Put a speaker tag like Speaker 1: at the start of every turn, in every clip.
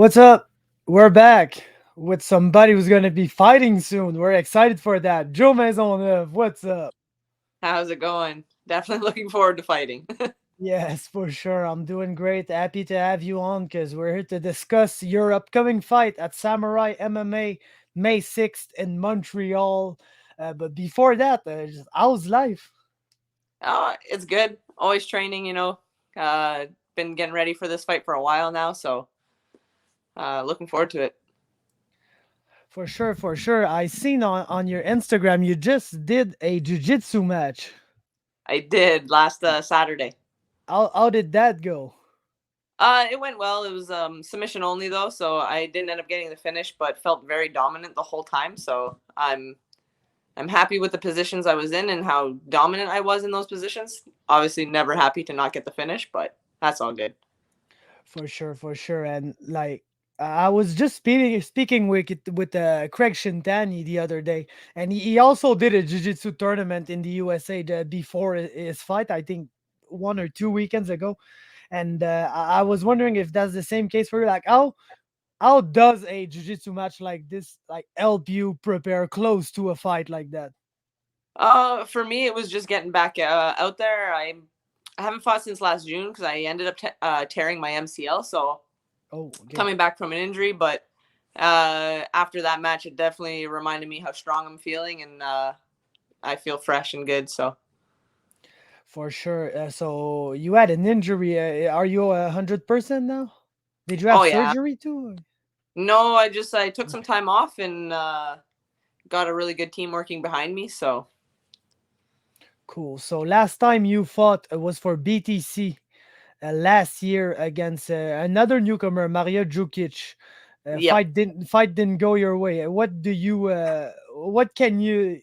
Speaker 1: What's up? We're back with somebody who's going to be fighting soon. We're excited for that. Jo Maisonneuve, what's up?
Speaker 2: How's it going? Definitely looking forward to fighting.
Speaker 1: Yes, for sure. I'm doing great. Happy to have you on because we're here to discuss your upcoming fight at Samurai MMA May 6th in Montreal. But before that, how's life?
Speaker 2: Oh, it's good. Always training, been getting ready for this fight for a while now, so looking forward to it.
Speaker 1: For sure, for sure. I seen on your Instagram you just did a jiu-jitsu match.
Speaker 2: I did last Saturday.
Speaker 1: How did that go?
Speaker 2: It went well. It was submission only though, so I didn't end up getting the finish, but felt very dominant the whole time. So I'm happy with the positions I was in and how dominant I was in those positions. Obviously, never happy to not get the finish, but that's all good.
Speaker 1: For sure, for sure. And like I was just speaking with Craig Shintani the other day, and he also did a jiu-jitsu tournament in the USA before his fight, I think 1 or 2 weekends ago. And I was wondering if that's the same case for you. Like how does a jiu-jitsu match like this like help you prepare close to a fight like that?
Speaker 2: For me, it was just getting back out there. I haven't fought since last June because I ended up tearing my MCL. So
Speaker 1: Oh, okay.
Speaker 2: coming back from an injury, but after that match, it definitely reminded me how strong I'm feeling, and I feel fresh and good. So
Speaker 1: For sure. So you had an injury. Are you 100% now? Did you have
Speaker 2: oh yeah,
Speaker 1: surgery too?
Speaker 2: no, I took some
Speaker 1: Okay.
Speaker 2: time off and got a really good team working behind me. So
Speaker 1: Cool. So last time you fought was for BTC last year against another newcomer, Maria Djukic.
Speaker 2: yep,
Speaker 1: Fight didn't go your way. What can you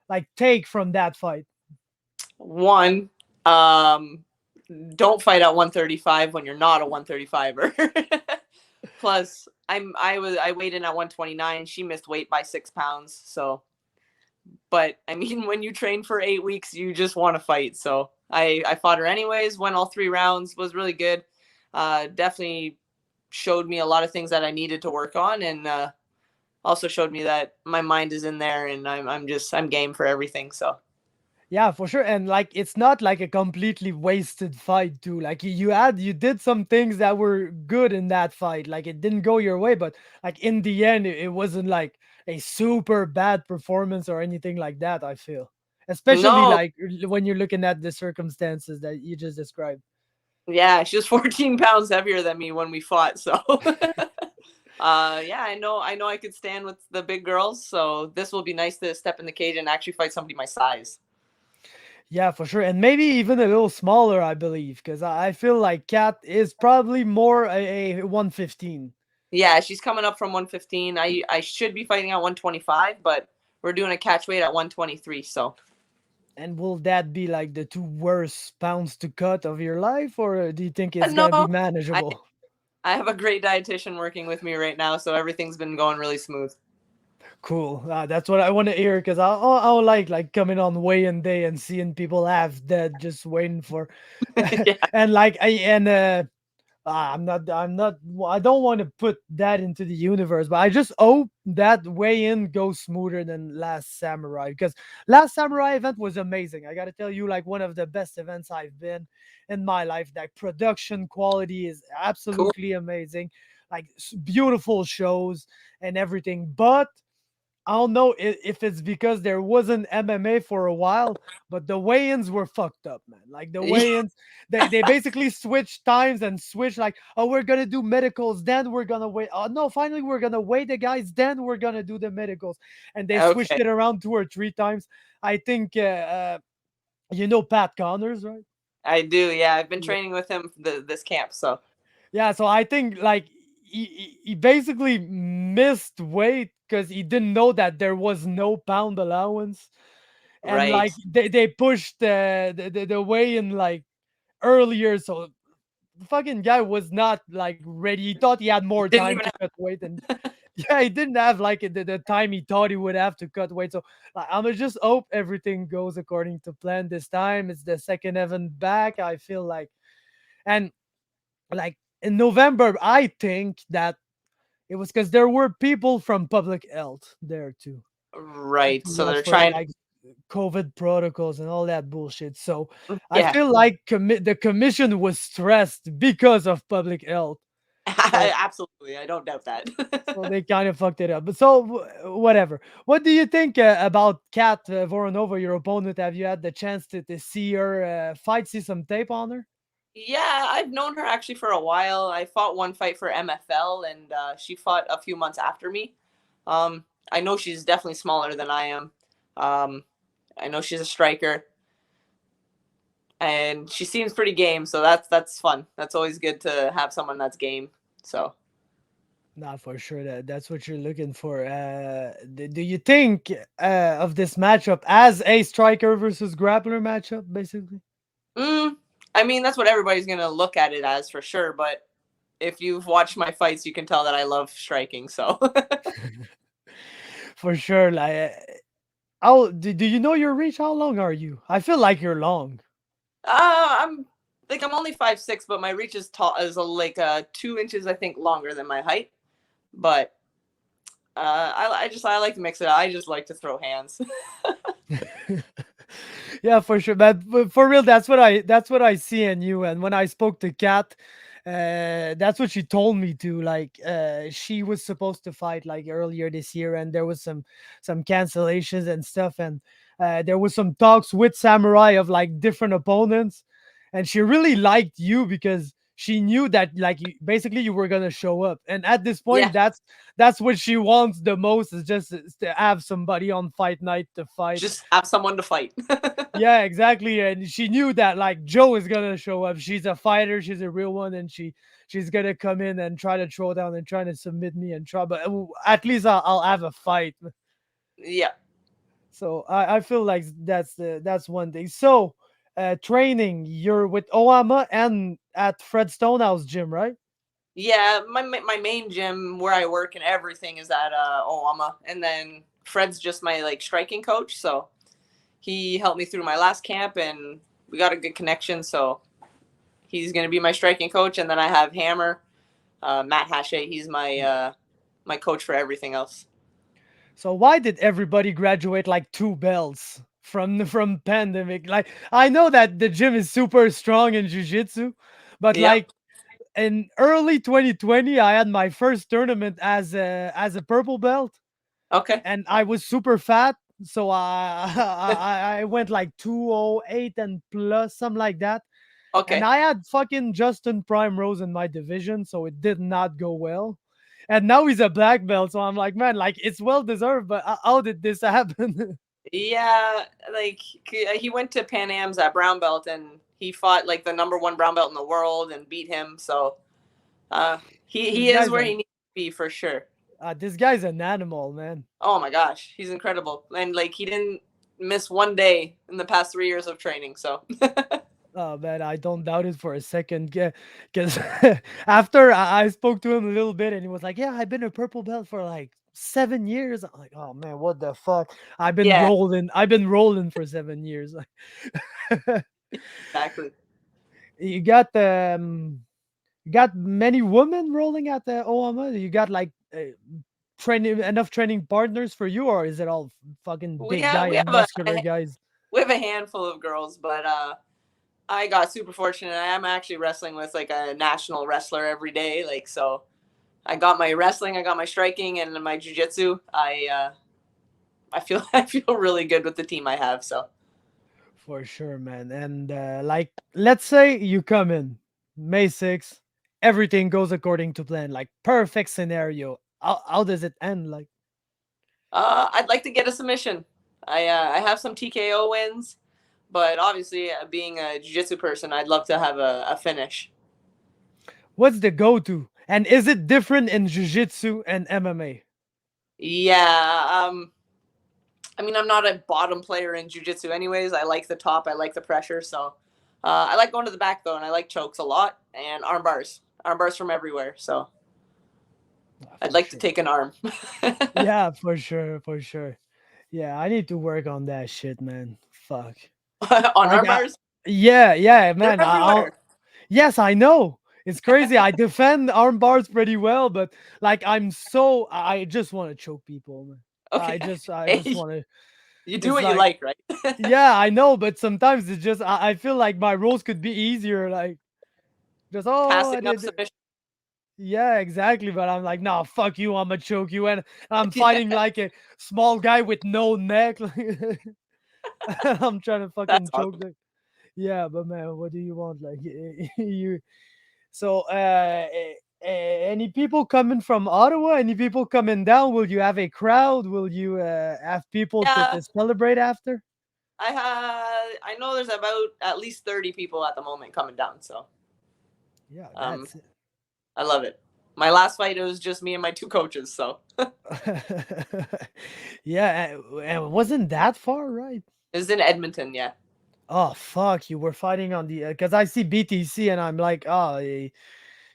Speaker 1: like take from that fight?
Speaker 2: one. Um, don't fight at 135 when you're not a 135er. Plus, I weighed in at 129. She missed weight by 6 pounds. So, but I mean, when you train for 8 weeks, you just want to fight. So I fought her anyways. Went all 3 rounds. Was really good. Definitely showed me a lot of things that I needed to work on, and also showed me that my mind is in there, and I'm game for everything. So
Speaker 1: Yeah, for sure. And like it's not like a completely wasted fight too. Like you did some things that were good in that fight. Like it didn't go your way, but like in the end it wasn't like a super bad performance or anything like that, I feel. Especially
Speaker 2: no,
Speaker 1: like when you're looking at the circumstances that you just described.
Speaker 2: yeah, she was 14 pounds heavier than me when we fought. So yeah, I know I could stand with the big girls, so this will be nice to step in the cage and actually fight somebody my size.
Speaker 1: Yeah, for sure. And maybe even a little smaller, I believe, because I feel like Kat is probably more a 115.
Speaker 2: Yeah, she's coming up from 115. I should be fighting at 125, but we're doing a catch weight at 123. So
Speaker 1: And will that be like the two worst pounds to cut of your life, or do you think it's
Speaker 2: no,
Speaker 1: gonna be
Speaker 2: I
Speaker 1: manageable?
Speaker 2: I have a great dietitian working with me right now, so everything's been going really smooth.
Speaker 1: Cool. That's what I want to hear because I like coming on weigh-in day and seeing people half dead just waiting for,
Speaker 2: Yeah.
Speaker 1: and like I don't want to put that into the universe, but I just hope that weigh-in goes smoother than Last Samurai because Last Samurai event was amazing. I gotta tell you, like one of the best events I've been in my life. That production quality is
Speaker 2: Cool.
Speaker 1: absolutely amazing, like beautiful shows and everything. But I don't know if it's because there wasn't MMA for a while, but the weigh-ins were fucked up, man. Like the weigh-ins, they basically switched times and switched like, oh, we're gonna do medicals, then we're gonna wait. Oh no, finally we're gonna weigh the guys, then we're gonna do the medicals, and they switched
Speaker 2: Okay.
Speaker 1: it around 2 or 3 times. I think you know Pat Connors, right?
Speaker 2: I do. Yeah, I've been training with him this camp. So
Speaker 1: Yeah, so I think like he basically missed weight because he didn't know that there was no pound allowance, and
Speaker 2: right.
Speaker 1: like they pushed the weigh in like earlier, so the fucking guy was not like ready. He thought he had more
Speaker 2: Didn't
Speaker 1: time
Speaker 2: even
Speaker 1: to cut weight, and yeah, he didn't have like the time he thought he would have to cut weight. So like, I'm gonna just hope everything goes according to plan this time. It's the second event back. I feel like, and like in November, I think that It was because there were people from public health there too
Speaker 2: Right.
Speaker 1: to
Speaker 2: So
Speaker 1: watch
Speaker 2: they're
Speaker 1: for
Speaker 2: trying.
Speaker 1: like COVID protocols and all that bullshit. So I
Speaker 2: Yeah.
Speaker 1: feel like the commission was stressed because of public health. So
Speaker 2: Absolutely. I don't doubt that.
Speaker 1: so they kind of fucked it up. But so whatever. What do you think about Kat Voronova, your opponent? Have you had the chance to see her fight, see some tape on her?
Speaker 2: Yeah, I've known her actually for a while. I fought one fight for MFL, and she fought a few months after me. I know she's definitely smaller than I am. Um, I know she's a striker, and she seems pretty game. So that's fun. That's always good to have someone that's game. So
Speaker 1: Not for sure that's what you're looking for. Do you think of this matchup as a striker versus grappler matchup, basically?
Speaker 2: mm, I mean that's what everybody's gonna look at it as for sure. But if you've watched my fights, you can tell that I love striking. So
Speaker 1: For sure. Like, how do you know your reach? How long are you? I feel like you're long.
Speaker 2: I'm like I'm only 5'6", but my reach is tall is like 2 inches I think longer than my height. But I like to mix it. I just like to throw hands.
Speaker 1: Yeah, for sure. But for real, that's what I see in you. And when I spoke to Kat, that's what she told me to. Like, she was supposed to fight like earlier this year, and there was some cancellations and stuff, and there was some talks with Samurai of like different opponents, and she really liked you because she knew that like basically you were gonna show up. And at this
Speaker 2: Yeah,
Speaker 1: point, that's what she wants the most is just to have somebody on fight night to fight.
Speaker 2: just have someone to fight.
Speaker 1: Yeah, exactly. And she knew that like Joe is gonna show up. She's a fighter. She's a real one, and she's gonna come in and try to throw down and try to submit me and try. But at least I'll have a fight.
Speaker 2: Yeah,
Speaker 1: So I feel like that's one thing. So training, you're with Oama and at Fred Stonehouse gym, right?
Speaker 2: yeah. My main gym where I work and everything is at Oama, and then Fred's just my like striking coach. So he helped me through my last camp, and we got a good connection. So he's gonna be my striking coach, and then I have Hammer, Matt Hache. He's my coach for everything else.
Speaker 1: So why did everybody graduate like two belts from pandemic? Like I know that the gym is super strong in jiu-jitsu, but
Speaker 2: Yep.
Speaker 1: like in early 2020 I had my first tournament as a purple belt
Speaker 2: Okay.
Speaker 1: and I was super fat, so I went like 208 and plus something like that, and
Speaker 2: Okay.
Speaker 1: I had fucking Justin Prime Rose in my division, so it did not go well. And now he's a black belt, so I'm like, man, like it's well deserved, but how did this happen?
Speaker 2: Yeah, like he went to Pan Am's at brown belt, and he fought like the number one brown belt in the world and beat him. So uh,
Speaker 1: this
Speaker 2: he is
Speaker 1: guy's
Speaker 2: where
Speaker 1: a
Speaker 2: he needs to be for sure.
Speaker 1: this guy's an animal, man.
Speaker 2: Oh my gosh, he's incredible, and like he didn't miss one day in the past 3 years of training. So
Speaker 1: Oh man, I don't doubt it for a second. Because after I spoke to him a little bit, and he was like, "Yeah, I've been a purple belt for like 7 years." I'm like, "Oh man, what the fuck? I've been
Speaker 2: yeah,
Speaker 1: rolling. I've been rolling for 7 years."
Speaker 2: exactly.
Speaker 1: You got you got many women rolling at the OMA. You got like training enough training partners for you, or is it all fucking
Speaker 2: We
Speaker 1: big
Speaker 2: have
Speaker 1: guy
Speaker 2: we
Speaker 1: and
Speaker 2: have
Speaker 1: muscular guys?
Speaker 2: we have a handful of girls, but I got super fortunate. I am actually wrestling with like a national wrestler every day, like so. I got my wrestling, I got my striking, and my jujitsu. I feel I feel really good with the team I have. So
Speaker 1: For sure, man. And like, let's say you come in May 6th, everything goes according to plan, like perfect scenario. How does it end? Like,
Speaker 2: I'd like to get a submission. I have some TKO wins, but obviously being a jiu-jitsu person, I'd love to have a finish.
Speaker 1: what's the go-to? And is it different in jiu-jitsu and MMA?
Speaker 2: Yeah, I mean I'm not a bottom player in jiu-jitsu anyways. I like the top, I like the pressure, so I like going to the back though, and I like chokes a lot and arm bars from everywhere. So
Speaker 1: Ah,
Speaker 2: I'd
Speaker 1: for
Speaker 2: like to
Speaker 1: sure.
Speaker 2: take an arm.
Speaker 1: Yeah, for sure, for sure. Yeah, I need to work on that shit, man. Fuck.
Speaker 2: On
Speaker 1: Like,
Speaker 2: arm bars,
Speaker 1: yeah, yeah,
Speaker 2: they're
Speaker 1: man.
Speaker 2: everywhere.
Speaker 1: Yes, I know. It's crazy. I defend arm bars pretty well, but like I just want to choke people, man.
Speaker 2: Okay.
Speaker 1: I just
Speaker 2: Hey,
Speaker 1: want to.
Speaker 2: you do
Speaker 1: It's
Speaker 2: what you
Speaker 1: like,
Speaker 2: like, right?
Speaker 1: yeah, I know, but sometimes it's just I feel like my roles could be easier. Like just oh,
Speaker 2: Passing
Speaker 1: I
Speaker 2: up
Speaker 1: did.
Speaker 2: submission.
Speaker 1: Yeah, exactly. But I'm like, nah, fuck you. I'm gonna choke you, and I'm
Speaker 2: Yeah,
Speaker 1: fighting like a small guy with no neck. I'm trying to
Speaker 2: that's
Speaker 1: fucking choke
Speaker 2: awesome.
Speaker 1: them. Yeah, but man, what do you want? Like you. So, any people coming from Ottawa? Any people coming down? Will you have a crowd? Will you have people
Speaker 2: Yeah,
Speaker 1: to celebrate after?
Speaker 2: I know there's about at least 30 people at the moment coming down, so
Speaker 1: Yeah,
Speaker 2: um
Speaker 1: that's it.
Speaker 2: I love it. My last fight it was just me and my two coaches, so
Speaker 1: Yeah, and wasn't that far, right?
Speaker 2: it was in Edmonton, yeah.
Speaker 1: Oh fuck, you were fighting on the because I see BTC and I'm like, oh,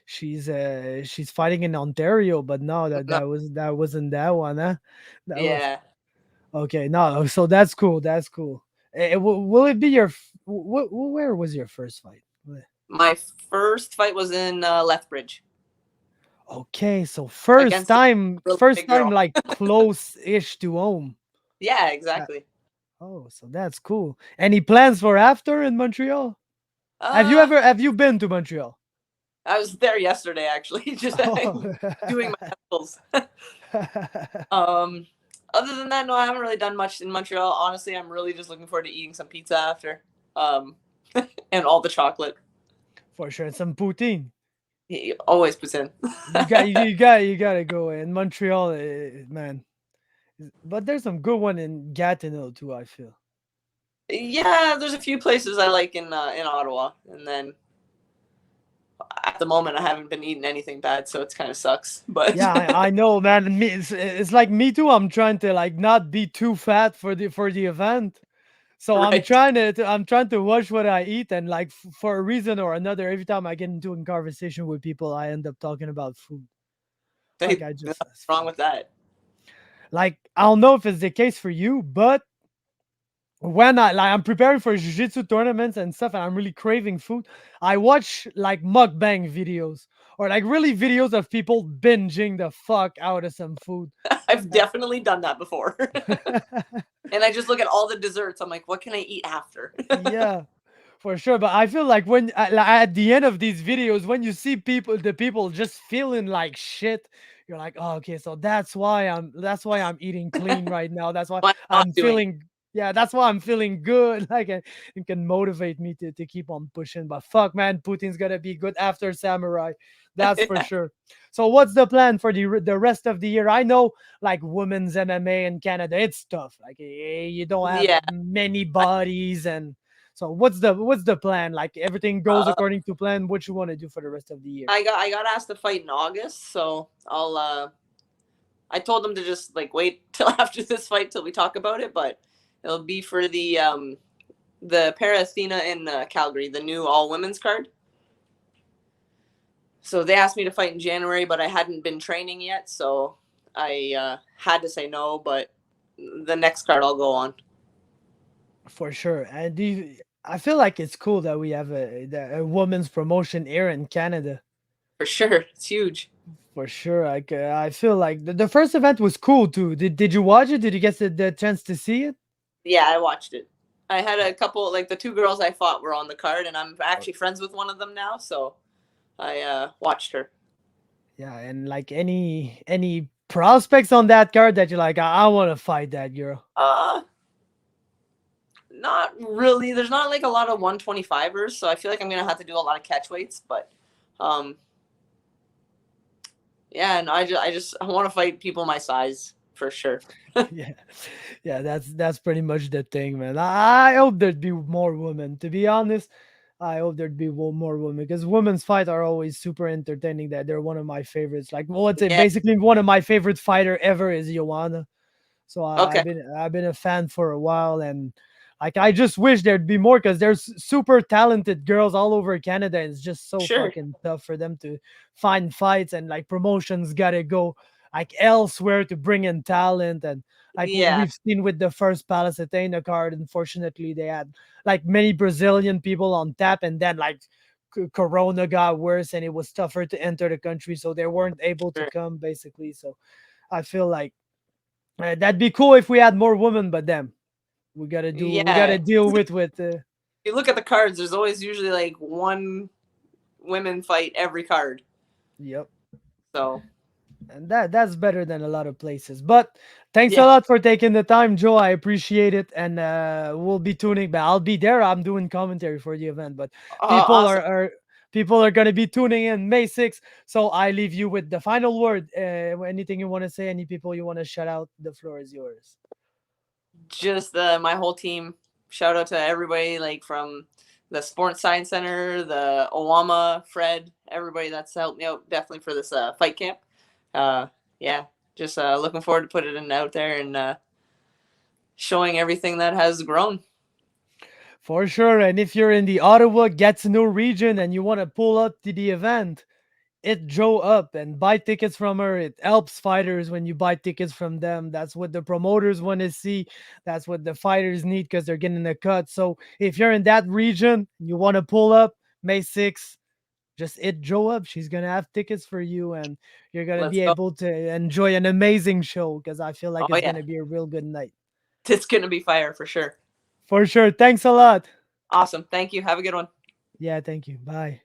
Speaker 1: she's fighting in Ontario, but no,
Speaker 2: No,
Speaker 1: that wasn't that one, huh? That was
Speaker 2: yeah.
Speaker 1: okay. No, so that's cool. That's cool. Will it be your where was your first fight?
Speaker 2: My first fight was in Lethbridge
Speaker 1: Okay, so
Speaker 2: against a really
Speaker 1: first
Speaker 2: big
Speaker 1: time
Speaker 2: girl.
Speaker 1: like close-ish to home.
Speaker 2: Yeah,
Speaker 1: Uh,
Speaker 2: exactly.
Speaker 1: Oh, so that's cool. Any plans for after in Montreal?
Speaker 2: Uh,
Speaker 1: Have you been to Montreal?
Speaker 2: I was there yesterday actually, just
Speaker 1: Oh.
Speaker 2: doing my medicals. um, other than that, no, I haven't really done much in Montreal. Honestly, I'm really just looking forward to eating some pizza after, um, and all the chocolate.
Speaker 1: For sure, some poutine.
Speaker 2: He always puts in.
Speaker 1: You gotta go in Montreal, man. But there's some good one in Gatineau too. I feel.
Speaker 2: Yeah, there's a few places I like in Ottawa, and then at the moment I haven't been eating anything bad, so it's kind of sucks. But
Speaker 1: Yeah, I know, man. And me, it's like me too. I'm trying to like not be too fat for the event. So
Speaker 2: right,
Speaker 1: I'm trying to watch what I eat, and like for a reason or another, every time I get into a conversation with people, I end up talking about food. Like
Speaker 2: hey,
Speaker 1: I
Speaker 2: nothing
Speaker 1: just
Speaker 2: wrong with that.
Speaker 1: like I don't know if it's the case for you, but when I'm preparing for jiu-jitsu tournaments and stuff and I'm really craving food, I watch like mukbang videos or like really videos of people binging the fuck out of some food.
Speaker 2: I've
Speaker 1: Uh,
Speaker 2: definitely done that before. And I just look at all the desserts. I'm like, what can I eat after?
Speaker 1: yeah, for sure. But I feel like when at the end of these videos, when you see the people just feeling like shit, you're like, oh, okay, so that's why I'm eating clean right now. That's why
Speaker 2: Why not
Speaker 1: I'm
Speaker 2: doing it?
Speaker 1: feeling yeah, that's why I'm feeling good. Like it can motivate me to keep on pushing. But fuck, man, Putin's gonna be good after Samurai. That's for sure. So what's the plan for the rest of the year? I know like women's MMA in Canada, it's tough. Like you don't have
Speaker 2: Yeah.
Speaker 1: many
Speaker 2: I,
Speaker 1: bodies and so what's the plan? Like everything goes
Speaker 2: uh,
Speaker 1: according to plan. What you want to do for the rest of the year?
Speaker 2: I got asked to fight in August, so I told them to just like wait till after this fight till we talk about it, but it'll be for the Para Athena in Calgary, the new all women's card. So they asked me to fight in January, but I hadn't been training yet, so I had to say no. But the next card I'll go on
Speaker 1: For sure. And I feel like it's cool that we have a women's promotion here in Canada.
Speaker 2: for sure. It's huge.
Speaker 1: For sure. Like I feel like the first event was cool too. Did you watch it? Did you get the chance to see it?
Speaker 2: Yeah, I watched it. I had a couple like the two girls I fought were on the card, and I'm actually friends with one of them now, so I watched her.
Speaker 1: Yeah, and like any prospects on that card that you're like, I want to fight that girl.
Speaker 2: Uh, Not really. There's not like a lot of 125ers, so I feel like I'm gonna have to do a lot of catch weights. But um, yeah, and I want to fight people my size for sure.
Speaker 1: Yeah, yeah, that's pretty much the thing, man. I hope there'd be more women. To be honest, I hope there'd be more women because women's fight are always super entertaining. That they're one of my favorites. Like, well, let's say
Speaker 2: Yeah.
Speaker 1: basically one of my favorite fighter ever is Joanna. So
Speaker 2: Okay.
Speaker 1: I've been a fan for a while, and like I just wish there'd be more because there's super talented girls all over Canada. It's just so
Speaker 2: Sure.
Speaker 1: fucking tough for them to find fights, and like promotions gotta go like elsewhere to bring in talent. And like
Speaker 2: Yeah.
Speaker 1: we've seen with the first Palace Athena card, unfortunately they had like many Brazilian people on tap, and then like Corona got worse and it was tougher to enter the country, so they weren't able to
Speaker 2: Sure.
Speaker 1: come basically. So I feel like that'd be cool if we had more women, but them we gotta
Speaker 2: Yeah.
Speaker 1: deal with
Speaker 2: You look at the cards, there's always usually like one women fight every card.
Speaker 1: yep.
Speaker 2: So
Speaker 1: And that's better than a lot of places. But thanks a
Speaker 2: yeah.
Speaker 1: lot for taking the time, Joe. I appreciate it, and we'll be tuning. But I'll be there. I'm doing commentary for the event, but people
Speaker 2: Awesome.
Speaker 1: are people are gonna be tuning in May 6th. So I leave you with the final word. Anything you want to say? Any people you want to shout out? The floor is yours.
Speaker 2: Just my whole team. Shout out to everybody, like from the Sports Science Center, the Owama, Fred, everybody that's helped me out definitely for this fight camp. Uh, yeah, just looking forward to putting it out there and showing everything that has grown.
Speaker 1: For sure. And if you're in the Ottawa Gatineau region and you want to pull up to the event, it Joe up and buy tickets from her. It helps fighters when you buy tickets from them. That's what the promoters want to see. That's what the fighters need because they're getting a cut. So if you're in that region, you want to pull up May 6th, just it Joe up. She's gonna have tickets for you, and you're gonna
Speaker 2: Let's
Speaker 1: be
Speaker 2: go.
Speaker 1: able to enjoy an amazing show because I feel like
Speaker 2: Oh
Speaker 1: it's
Speaker 2: yeah,
Speaker 1: gonna be a real good night.
Speaker 2: it's gonna be fire for sure.
Speaker 1: For sure. Thanks a lot.
Speaker 2: Awesome. Thank you. Have a good one.
Speaker 1: Yeah, thank you. Bye.